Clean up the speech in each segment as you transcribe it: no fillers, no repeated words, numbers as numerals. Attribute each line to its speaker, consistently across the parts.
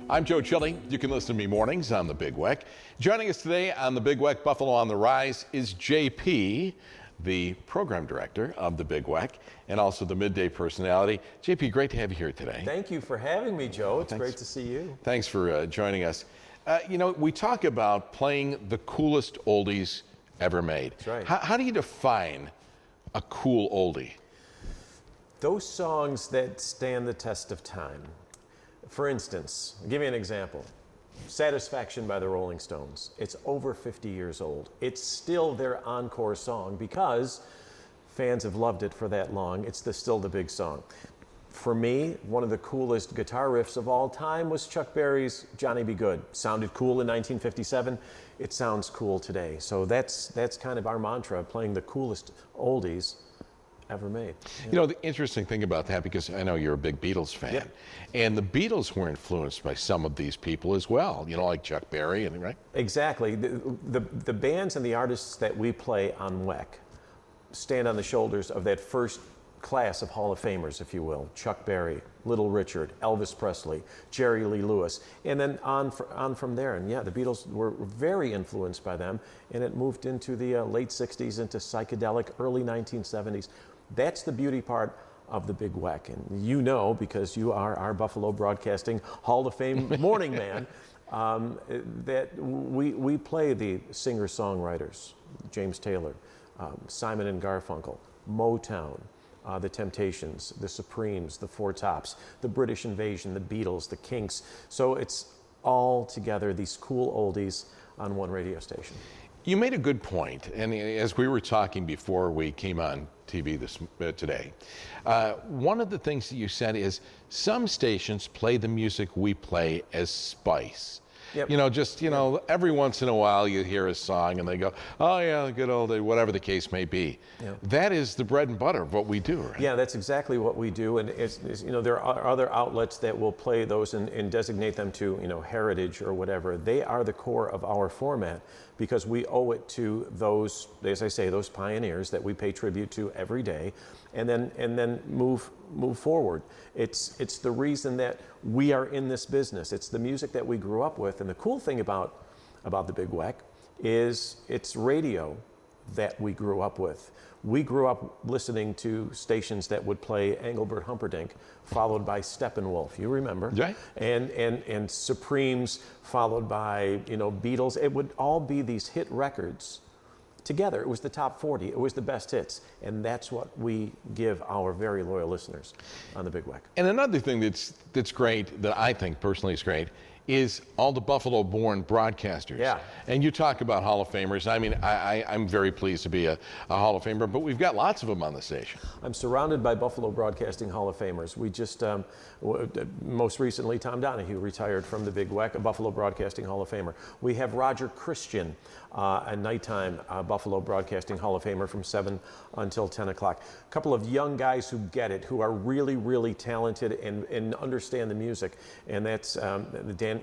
Speaker 1: I'm Joe Chille. You can listen to me mornings on the Big WECK. Joining us today on the Big WECK Buffalo on the Rise is JP, the program director of the Big WECK and also the midday personality. JP, great to have you here today.
Speaker 2: Thank you for having me, Joe. It's great to see you.
Speaker 1: Thanks for joining us. You know, we talk about playing the coolest oldies ever made.
Speaker 2: That's right.
Speaker 1: How do you define a cool oldie?
Speaker 2: Those songs that stand the test of time. For instance, I'll give you an example. Satisfaction by the Rolling Stones. It's over 50 years old. It's still their encore song because fans have loved it for that long. It's still the big song. For me, one of the coolest guitar riffs of all time was Chuck Berry's Johnny B. Good. Sounded cool in 1957. It sounds cool today. So that's kind of our mantra, playing the coolest oldies ever made.
Speaker 1: You know, the interesting thing about that, because I know you're a big Beatles fan, and the Beatles were influenced by some of these people as well, you know, like Chuck Berry, right?
Speaker 2: Exactly. The bands and the artists that we play on WECK stand on the shoulders of that first class of Hall of Famers, if you will. Chuck Berry, Little Richard, Elvis Presley, Jerry Lee Lewis, and then on from there. And yeah, the Beatles were very influenced by them, and it moved into the late 60s, into psychedelic, early 1970s. That's the beauty part of the Big WECK. And you know, because you are our Buffalo Broadcasting Hall of Fame morning man, that we play the singer-songwriters, James Taylor, Simon and Garfunkel, Motown, the Temptations, the Supremes, the Four Tops, the British Invasion, the Beatles, the Kinks. So it's all together, these cool oldies on one radio station.
Speaker 1: You made a good point, and as we were talking before we came on TV today, one of the things that you said is some stations play the music we play as spice. Yep. You know, just, you know, every once in a while you hear a song and they go, oh yeah, good old day, whatever the case may be. Yep. That is the bread and butter of what we do, right?
Speaker 2: Yeah, that's exactly what we do. And it's, you know, there are other outlets that will play those and designate them to, you know, heritage or whatever. They are the core of our format because we owe it to those, as I say, those pioneers that we pay tribute to every day, and then move forward. It's the reason that we are in this business. It's the music that we grew up with. And the cool thing about the Big WECK is it's radio that we grew up with. We grew up listening to stations that would play Engelbert Humperdinck, followed by Steppenwolf, you remember?
Speaker 1: Right.
Speaker 2: And Supremes, followed by, you know, Beatles. It would all be these hit records together. It was the top 40. It was the best hits. And that's what we give our very loyal listeners on the Big WECK.
Speaker 1: And another thing that's great, that I think personally is great, is all the Buffalo-born broadcasters.
Speaker 2: Yeah.
Speaker 1: And you talk about Hall of Famers. I mean, I'm very pleased to be a Hall of Famer, but we've got lots of them on the station.
Speaker 2: I'm surrounded by Buffalo Broadcasting Hall of Famers. We just, most recently, Tom Donahue retired from the Big WECK, a Buffalo Broadcasting Hall of Famer. We have Roger Christian, a nighttime Buffalo Broadcasting Hall of Famer from 7 until 10 o'clock. A couple of young guys who get it, who are really, really talented and understand the music, and that's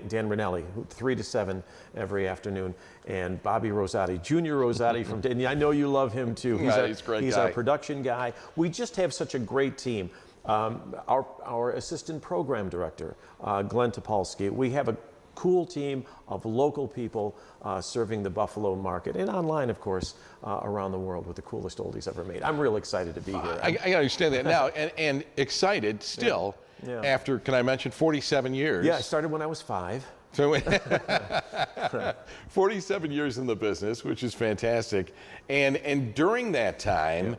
Speaker 2: Dan Rinelli, 3 to 7 every afternoon, and Bobby Rosati, Junior Rosati from, and I know you love him too. He's a great guy. He's our production guy. We just have such a great team. Our assistant program director, Glenn Topolsky. We have a cool team of local people serving the Buffalo market and online, of course, around the world with the coolest oldies ever made. I'm real excited to be here.
Speaker 1: I understand that now, and excited still. Yeah. Yeah. After, can I mention, 47 years?
Speaker 2: Yeah, I started when I was 5.
Speaker 1: So 47 years in the business, which is fantastic. And during that time,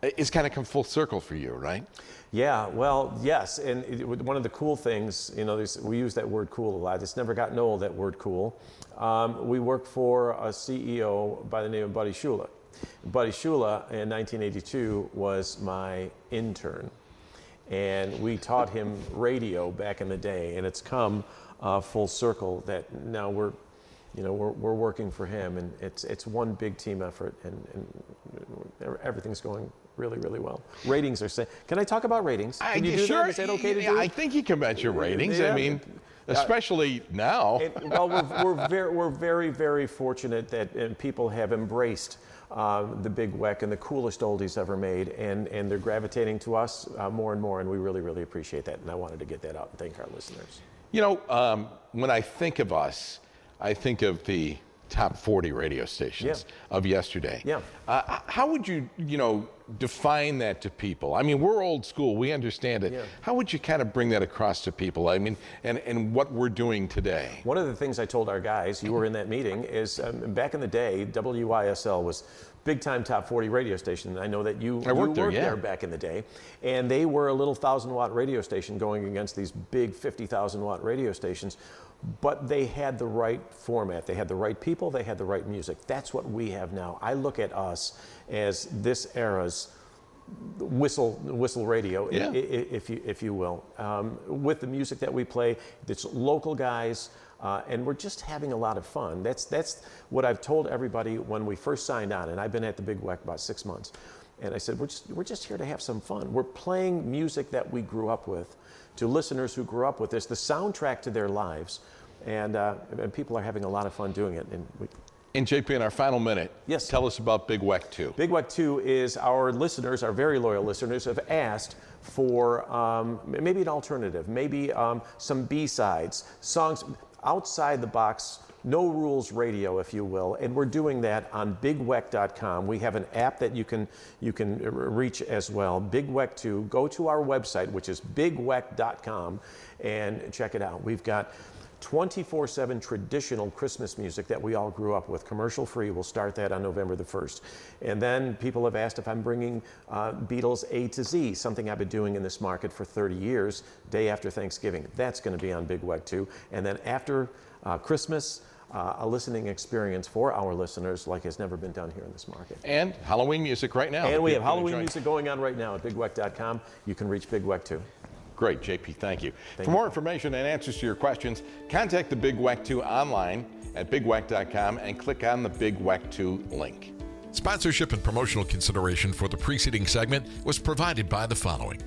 Speaker 1: it's kind of come full circle for you, right?
Speaker 2: Yeah, well, yes. And one of the cool things, you know, we use that word cool a lot. It's never gotten old, that word cool. We worked for a CEO by the name of Buddy Chille. Buddy Chille in 1982 was my intern. And we taught him radio back in the day, and it's come full circle that now we're working for him, and it's one big team effort, and everything's going really, really well. Ratings are saying, can I talk about ratings? Can you do that? Is that okay to do?
Speaker 1: I think you can mention ratings. Yeah. I mean, especially now.
Speaker 2: Well, we're very, very fortunate that people have embraced the Big WECK and the coolest oldies ever made, and they're gravitating to us more and more, and we really, really appreciate that, and I wanted to get that out and thank our listeners.
Speaker 1: When I think of us, I think of the top 40 radio stations of yesterday.
Speaker 2: Yeah.
Speaker 1: How would you, define that to people? I mean, we're old school. We understand it.
Speaker 2: Yeah.
Speaker 1: How would you kind of bring that across to people? I mean, and what we're doing today?
Speaker 2: One of the things I told our guys, you were in that meeting, is back in the day, WYSL was big-time top 40 radio station. I know that you worked there back in the day, and they were a little 1,000-watt radio station going against these big 50,000-watt radio stations. But they had the right format, they had the right people, they had the right music. That's what we have now. I look at us as this era's whistle radio, if you will, with the music that we play. It's local guys, and we're just having a lot of fun. That's what I've told everybody when we first signed on, and I've been at the Big WECK about 6 months. And I said, we're just here to have some fun. We're playing music that we grew up with, to listeners who grew up with this, the soundtrack to their lives, and people are having a lot of fun doing it.
Speaker 1: And JP, in our final minute, tell us about Big WECK 2.
Speaker 2: Big WECK 2 is our listeners, our very loyal listeners, have asked for maybe an alternative, maybe some B-sides, songs outside the box, no rules radio, if you will, and we're doing that on bigweck.com. We have an app that you can reach as well. Big WECK 2. Go to our website, which is bigweck.com, and check it out. We've got 24/7 traditional Christmas music that we all grew up with, commercial free. We'll start that on November the 1st. And then people have asked if I'm bringing Beatles A to Z, something I've been doing in this market for 30 years, day after Thanksgiving. That's going to be on Big WECK 2. And then after Christmas, a listening experience for our listeners like has never been done here in this market.
Speaker 1: And Halloween music right now.
Speaker 2: And we have Halloween music going on right now at bigweck.com. You can reach Big WECK 2.
Speaker 1: Great, JP, thank you. For more information and answers to your questions, contact the Big WECK 2 online at bigweck.com and click on the Big WECK 2 link.
Speaker 3: Sponsorship and promotional consideration for the preceding segment was provided by the following: